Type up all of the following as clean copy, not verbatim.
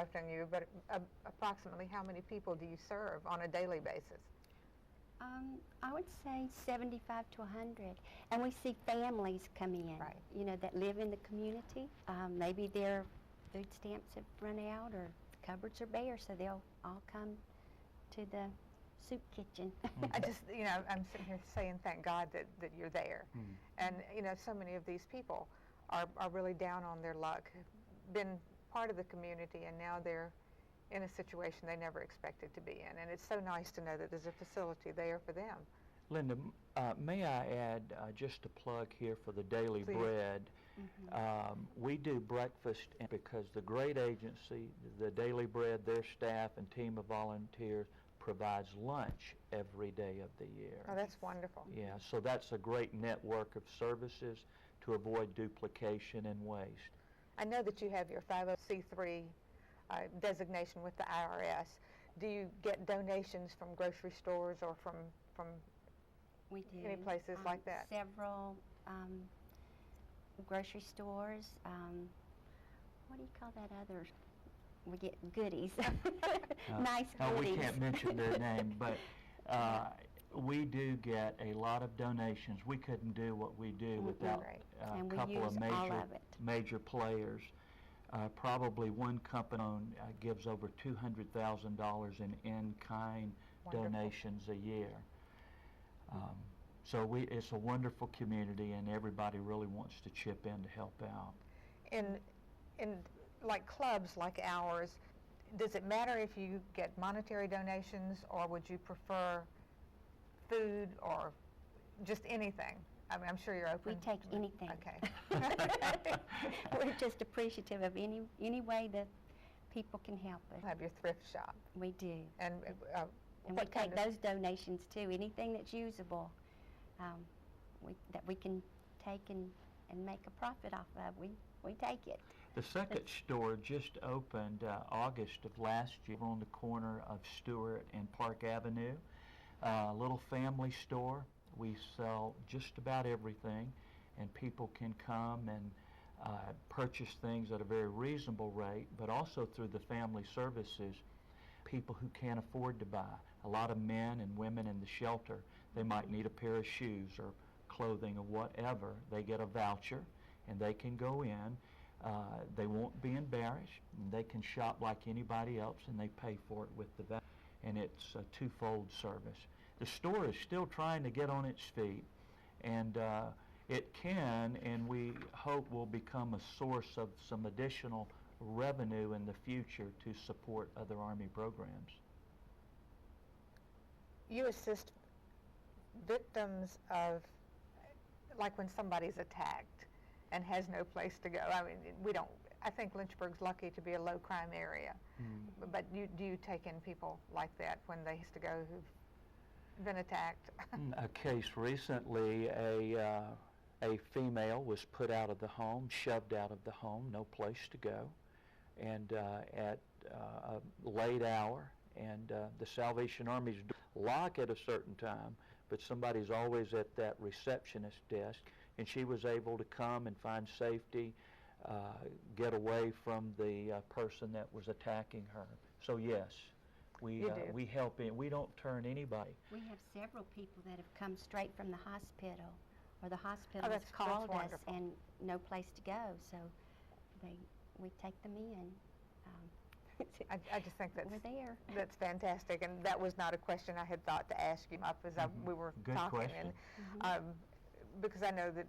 interrupting you, but approximately how many people do you serve on a daily basis? I would say 75 to 100. And we see families come in, Right. you know, that live in the community. Maybe their food stamps have run out or the cupboards are bare, so they'll all come to the soup kitchen. I just, you know, I'm sitting here saying thank God that you're there. And, you know, so many of these people are really down on their luck, been part of the community, and now they're in a situation they never expected to be in. And it's so nice to know that there's a facility there for them. Linda, may I add just a plug here for the Daily Please. Bread. We do breakfast because the great agency, the Daily Bread, their staff and team of volunteers provides lunch every day of the year. Oh, that's wonderful. Yeah, so that's a great network of services to avoid duplication and waste. I know that you have your 501c3 designation with the IRS. Do you get donations from grocery stores or from We do. any places like that? Several grocery stores. What do you call that other? We get goodies. Nice goodies. We can't mention their name, but we do get a lot of donations. We couldn't do what we do without Right. a couple of major players. Probably one company gives over $200,000 in in-kind donations a year. So it's a wonderful community, and everybody really wants to chip in to help out. In like clubs like ours, does it matter if you get monetary donations, or would you prefer food or just anything? I mean, I'm sure you're open. We take anything. Okay. We're just appreciative of any way that people can help us. Have your thrift shop. We do. And And we take those donations too. Anything that's usable that we can take and make a profit off of, we take it. The second store just opened August of last year on the corner of Stewart and Park Avenue. A little family store. We sell just about everything, and people can come and purchase things at a very reasonable rate, but also through the family services, people who can't afford to buy. A lot of men and women in the shelter, they might need a pair of shoes or clothing or whatever. They get a voucher and they can go in. They won't be embarrassed. They can shop like anybody else, and they pay for it with the voucher. And it's a twofold service. The store is still trying to get on its feet, and it can, and we hope will become a source of some additional revenue in the future to support other Army programs. You assist victims of, like when somebody's attacked and has no place to go. I mean, I think Lynchburg's lucky to be a low crime area. But do you take in people like that when they used to go who've been attacked? A case recently, a female was put out of the home, shoved out of the home, no place to go, and at a late hour, and the Salvation Army's lock at a certain time, but somebody's always at that receptionist desk, and she was able to come and find safety, get away from the person that was attacking her. So yes, we help in. We don't turn anybody. We have several people that have come straight from the hospital, or the hospital has that's called us wonderful. and no place to go, so we take them in. I just think We're there. that's fantastic, and that was not a question I had thought to ask you up as we were Good talking. question. And because I know that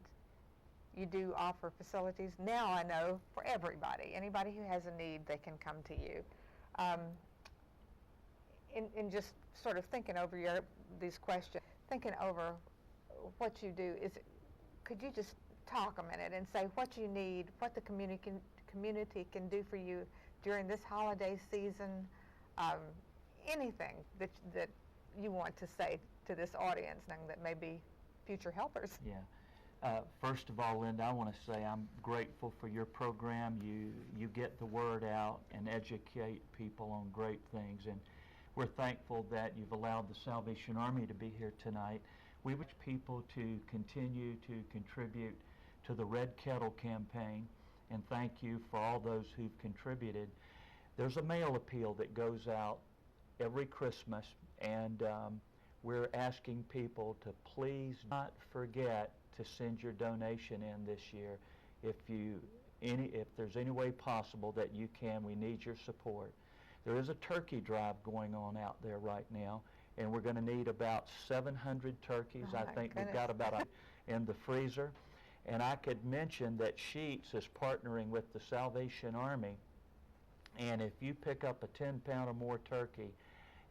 you do offer facilities. Now I know for everybody. Anybody who has a need, they can come to you. In just sort of thinking over these questions, thinking over what you do, could you just talk a minute and say what you need, what the community can do for you during this holiday season, anything that you want to say to this audience and that may be future helpers? Yeah. First of all, Linda, I want to say I'm grateful for your program. You get the word out and educate people on great things, and we're thankful that you've allowed the Salvation Army to be here tonight. We wish people to continue to contribute to the Red Kettle campaign, and thank you for all those who've contributed. There's a mail appeal that goes out every Christmas, and we're asking people to please not forget to send your donation in this year. If there's any way possible that you can, we need your support. There is a turkey drive going on out there right now, and we're going to need about 700 turkeys. Oh, I my think we've goodness. got about in the freezer. And I could mention that Sheetz is partnering with the Salvation Army, and if you pick up a 10-pound or more turkey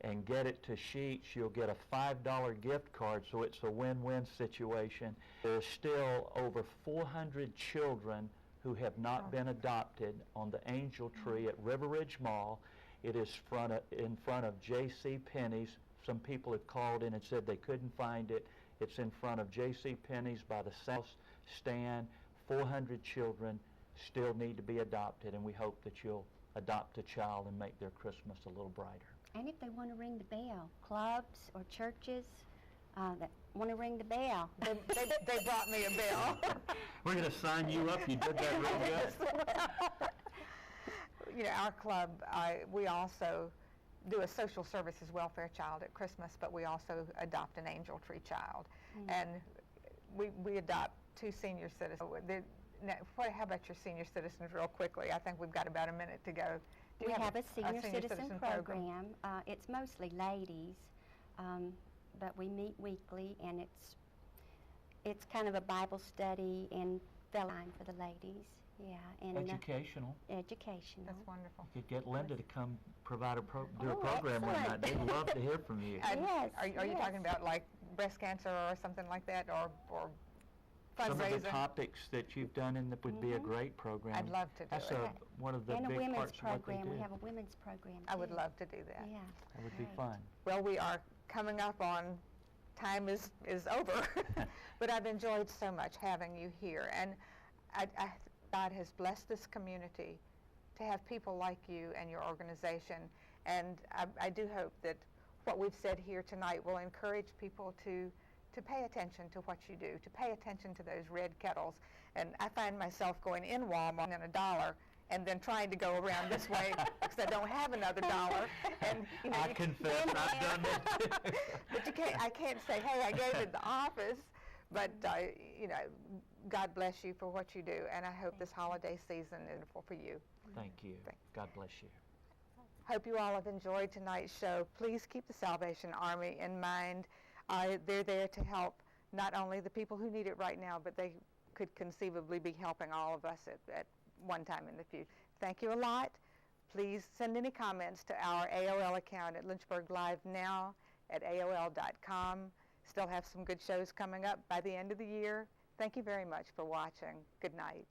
and get it to Sheetz, you'll get a $5 gift card, so it's a win-win situation. There's still over 400 children who have not been adopted on the Angel Tree at River Ridge Mall. It is in front of J.C. Penney's. Some people have called in and said they couldn't find it. It's in front of J.C. Penney's by the South Stand. 400 children still need to be adopted, and we hope that you'll adopt a child and make their Christmas a little brighter. And if they want to ring the bell, clubs or churches that want to ring the bell. They brought me a bill. We're going to sign you up. You did that real good. You know, our club, we also do a social services welfare child at Christmas, but we also adopt an Angel Tree child. And we adopt 2 senior citizens. Now, how about your senior citizens real quickly? I think we've got about a minute to go. Do We you have a senior citizen citizen program. It's mostly ladies, but we meet weekly, and it's kind of a Bible study and line for the ladies. Yeah, and Educational. Educational. That's wonderful. You could get Linda to come provide do a Oh, program one night. excellent. They'd love to hear from you. And Yes, are you yes. talking about like breast cancer or something like that, or Some of the fundraising? topics that you've done would be a great program. I'd love to do That's it. one of the And a big women's parts of what they program. do. We have a women's program, I would too. love to do that. Yeah. That would be great. fun. Well, we are coming up on time is over, but I've enjoyed so much having you here, and God has blessed this community to have people like you and your organization, and I do hope that what we've said here tonight will encourage people to pay attention to what you do, to pay attention to those red kettles. And I find myself going in Walmart and $1 and then trying to go around this way because I don't have another $1. And you know, I confess, I've done that too. but I can't say, hey, I gave it at the office. But you know, God bless you for what you do, and I hope this holiday season is wonderful for you. Thank you. God bless you. Hope you all have enjoyed tonight's show. Please keep the Salvation Army in mind. They're there to help not only the people who need it right now, but they could conceivably be helping all of us at one time in the future. Thank you a lot. Please send any comments to our AOL account at Lynchburg Live Now at AOL.com. Still have some good shows coming up by the end of the year. Thank you very much for watching. Good night.